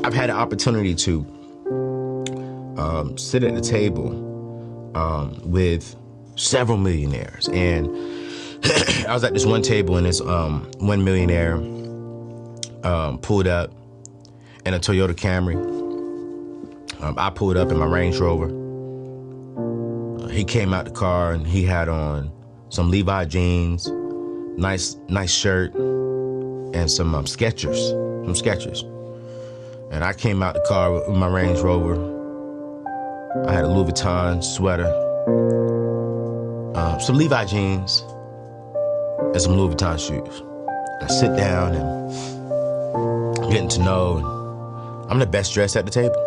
I've had an opportunity to sit at the table with several millionaires, and I was at this one table, and this one millionaire pulled up in a Toyota Camry. I pulled up in my Range Rover. He came out the car and he had on some Levi jeans, nice shirt, and some Skechers. And I came out the car with my Range Rover. I had a Louis Vuitton sweater, some Levi jeans, and some Louis Vuitton shoes. I sit down and getting to know, and I'm the best dressed at the table.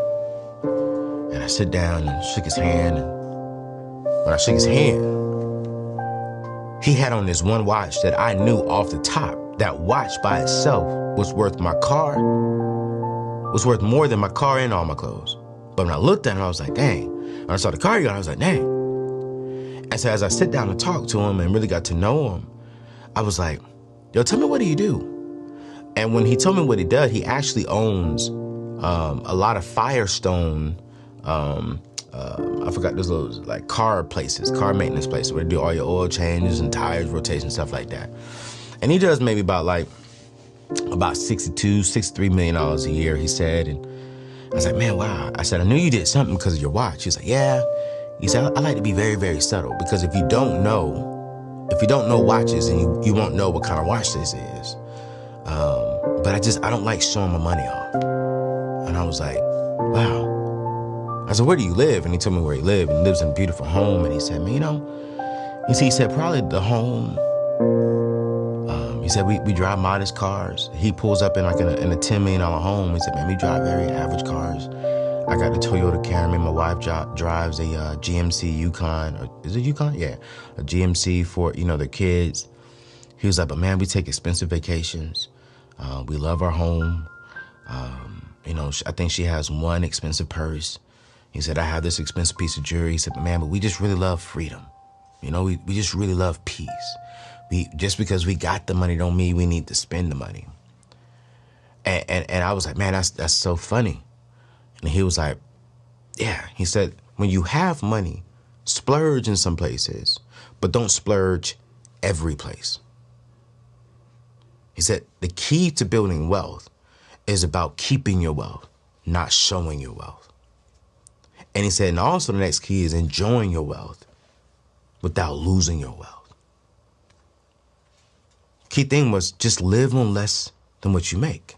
And I sit down and shook his hand, and when I shook his hand, he had on this one watch that I knew off the top. That watch by itself was worth more than my car and all my clothes. But when I looked at it, I was like, dang. When I saw the car he got, I was like, dang. And so as I sit down and talk to him and really got to know him, I was like, yo, tell me, what do you do? And when he told me what he does, he actually owns a lot of Firestone, I forgot those little like car maintenance places where they do all your oil changes and tires, rotation, stuff like that. And he does maybe about $63 million a year, he said. And I was like, man, wow. I said, I knew you did something because of your watch. He's like, yeah. He said, I like to be very, very subtle, because if you don't know watches, and you won't know what kind of watch this is. But I don't like showing my money off. And I was like, wow. I said, where do you live? And he told me where he lived. And he lives in a beautiful home. And he said, man, he said, probably the home. He said, we drive modest cars. He pulls up in a $10 million home. He said, man, we drive very average cars. I got a Toyota Camry. My wife drives a GMC Yukon. Or, is it Yukon? Yeah, a GMC for, their kids. He was like, but man, we take expensive vacations. We love our home. I think she has one expensive purse. He said, I have this expensive piece of jewelry. He said, but we just really love freedom. We just really love peace. Just because we got the money don't mean we need to spend the money. And I was like, man, that's so funny. And he was like, yeah. He said, when you have money, splurge in some places, but don't splurge every place. He said, the key to building wealth is about keeping your wealth, not showing your wealth. And he said, and also the next key is enjoying your wealth without losing your wealth. Key thing was just live on less than what you make.